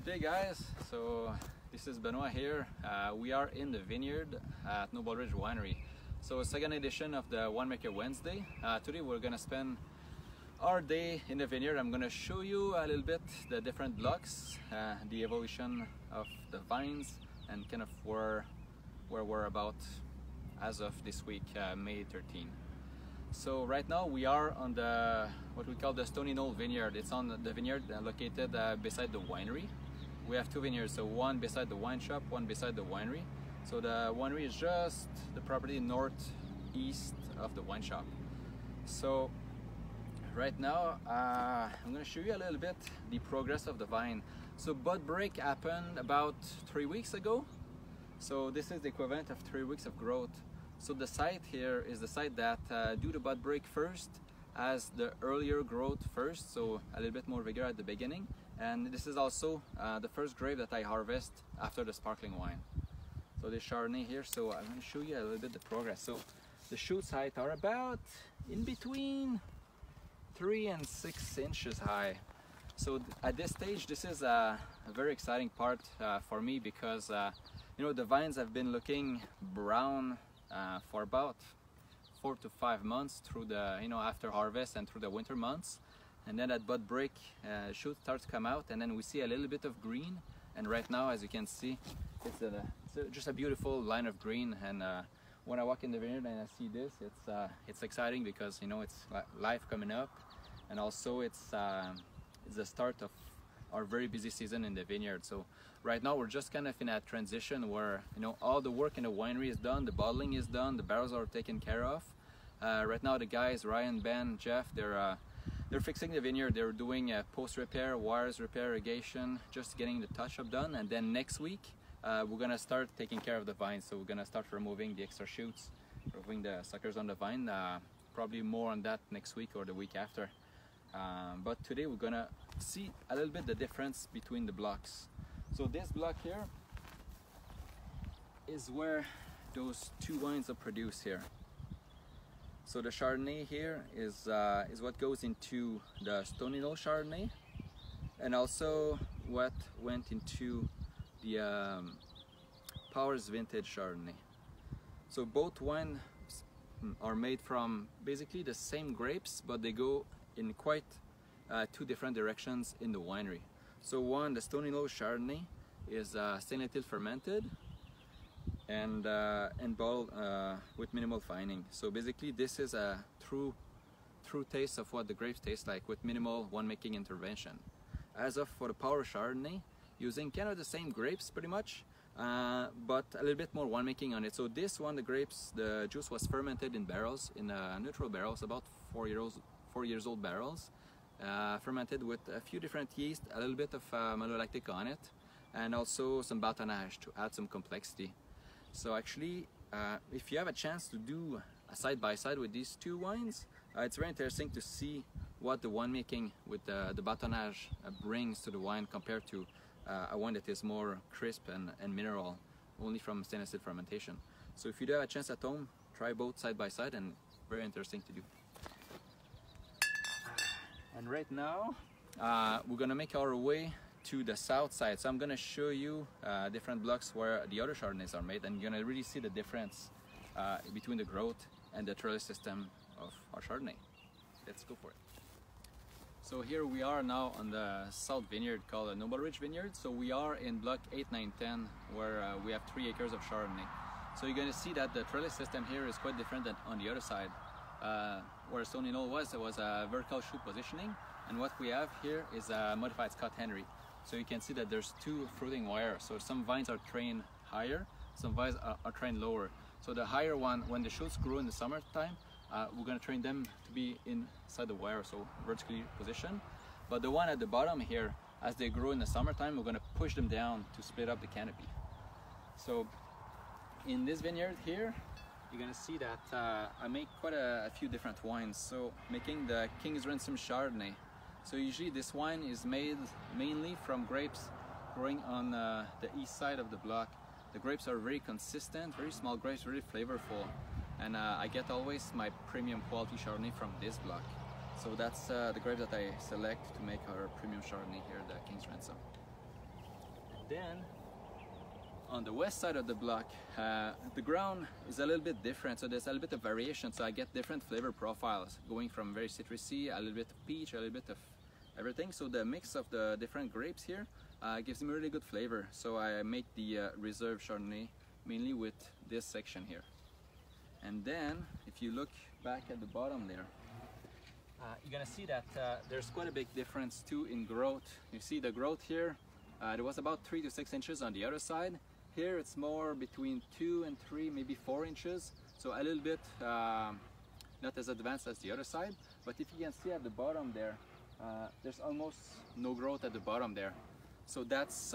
Good day, guys. So this is Benoit here. We are in the vineyard at Noble Ridge Winery. So second edition of the Winemaker Wednesday. Today we're gonna spend our day in the vineyard. I'm gonna show you a little bit the different blocks, the evolution of the vines, and kind of where we're about as of this week, May 13. So right now we are on the what we call the Stony Knoll Vineyard. It's on the vineyard located beside the winery. We have two vineyards, so one beside the wine shop, one beside the winery. So the winery is just the property northeast of the wine shop. So right now I'm going to show you a little bit the progress of the vine. So bud break happened about 3 weeks ago. So this is the equivalent of 3 weeks of growth. So the site here is the site that do the bud break first, as the earlier growth first, so a little bit more vigor at the beginning. And this is also the first grape that I harvest after the sparkling wine. So this Chardonnay here, so I'm going to show you a little bit the progress. So the shoots height are about in between 3 and 6 inches high. So at this stage, this is a very exciting part for me because you know, the vines have been looking brown for about 4 to 5 months through the, you know, after harvest and through the winter months. And then at bud break, shoot starts to come out, and then we see a little bit of green. And right now, as you can see, it's just a beautiful line of green. And when I walk in the vineyard and I see this, it's exciting because, you know, it's life coming up, and also it's the start of our very busy season in the vineyard. So right now we're just kind of in a transition where, you know, all the work in the winery is done, the bottling is done, the barrels are taken care of. Right now the guys, Ryan, Ben, Jeff, they're fixing the vineyard. They're doing post repair, wires repair, irrigation, just getting the touch-up done. And then next week we're gonna start taking care of the vines. So we're gonna start removing the extra shoots, removing the suckers on the vine. Probably more on that next week or the week after. But today we're gonna see a little bit the difference between the blocks. So this block here is where those two wines are produced here. So the Chardonnay here is what goes into the Stony Knoll Chardonnay, and also what went into the Powers Vintage Chardonnay. So both wines are made from basically the same grapes, but they go in quite two different directions in the winery. So one, the Stony Knoll Chardonnay, is stainless steel fermented and bottled with minimal fining. So basically this is a true taste of what the grapes taste like with minimal winemaking intervention. As of for the Power Chardonnay, using kind of the same grapes pretty much, but a little bit more winemaking on it. So this one, the juice was fermented in barrels, in neutral barrels, about 4 years old barrels, fermented with a few different yeast, a little bit of malolactic on it, and also some bâtonnage to add some complexity. So actually, if you have a chance to do a side-by-side with these two wines, it's very interesting to see what the winemaking with the bâtonnage brings to the wine compared to a wine that is more crisp and mineral, only from stainless steel fermentation. So if you do have a chance at home, try both side-by-side, and very interesting to do. And right now, we're gonna make our way to the south side. So I'm gonna show you different blocks where the other Chardonnays are made, and you're gonna really see the difference between the growth and the trellis system of our Chardonnay. Let's go for it. So here we are now on the south vineyard called the Noble Ridge Vineyard. So we are in block 8, 9, 10, where we have 3 acres of Chardonnay. So you're gonna see that the trellis system here is quite different than on the other side. Where Stony Knoll was, it was a vertical shoot positioning, and what we have here is a modified Scott Henry. So you can see that there's 2 fruiting wires. So some vines are trained higher, some vines are trained lower. So the higher one, when the shoots grow in the summertime, we're going to train them to be inside the wire, so vertically positioned. But the one at the bottom here, as they grow in the summertime, we're going to push them down to split up the canopy. So in this vineyard here, you're gonna see that I make quite a few different wines. So making the King's Ransom Chardonnay. So usually this wine is made mainly from grapes growing on the east side of the block. The grapes are very consistent, very small grapes, very flavorful. And I get always my premium quality Chardonnay from this block. So that's the grape that I select to make our premium Chardonnay here, the King's Ransom. Then on the west side of the block, the ground is a little bit different, so there's a little bit of variation, so I get different flavor profiles going from very citrusy, a little bit of peach, a little bit of everything. So the mix of the different grapes here gives them really good flavor. So I make the reserve Chardonnay mainly with this section here. And then if you look back at the bottom there, you're gonna see that there's quite a big difference too in growth. You see the growth here, there was about 3 to 6 inches on the other side. Here it's more between 2 and 3, maybe 4 inches. So a little bit not as advanced as the other side. But if you can see at the bottom there, there's almost no growth at the bottom there. So that's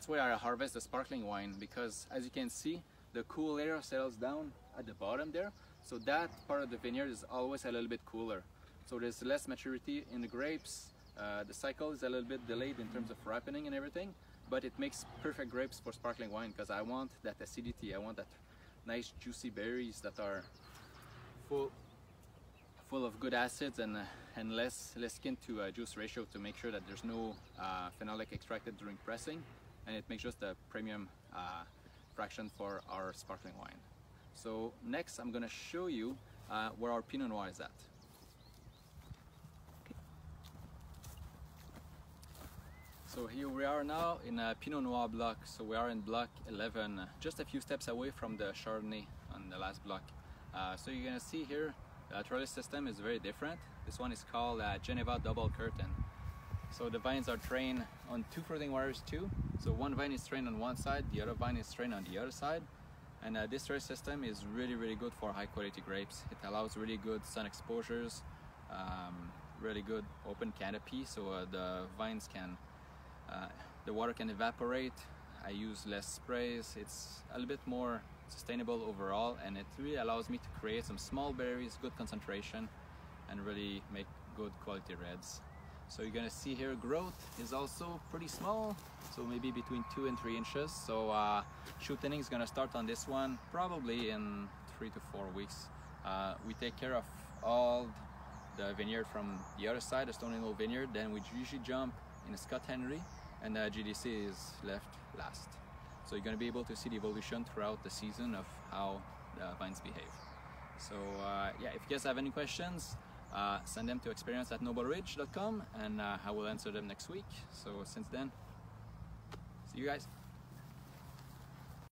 where I harvest the sparkling wine, because as you can see, the cool air settles down at the bottom there. So that part of the vineyard is always a little bit cooler. So there's less maturity in the grapes. The cycle is a little bit delayed in terms of ripening and everything, but it makes perfect grapes for sparkling wine, because I want that acidity, I want that nice juicy berries that are full of good acids and less skin to juice ratio, to make sure that there's no phenolic extracted during pressing, and it makes just a premium fraction for our sparkling wine. So next I'm going to show you where our Pinot Noir is at. So here we are now in a Pinot Noir block. So we are in block 11, just a few steps away from the Chardonnay on the last block. So you're gonna see here, the trellis system is very different. This one is called Geneva Double Curtain. So the vines are trained on 2 fruiting waters too. So one vine is trained on one side, the other vine is trained on the other side. And this trellis system is really good for high quality grapes. It allows really good sun exposures, really good open canopy, so the vines can the water can evaporate. I use less sprays. It's a little bit more sustainable overall, and it really allows me to create some small berries, good concentration, and really make good quality reds. So you're gonna see here growth is also pretty small, so maybe between 2 and 3 inches. So shooting is gonna start on this one probably in 3 to 4 weeks. We take care of all the vineyard from the other side, the Stony Knoll vineyard, then we usually jump in a Scott Henry, and GDC is left last. So you're going to be able to see the evolution throughout the season of how the vines behave. So yeah, if you guys have any questions, send them to experience@nobleridge.com, and I will answer them next week. So since then, see you guys.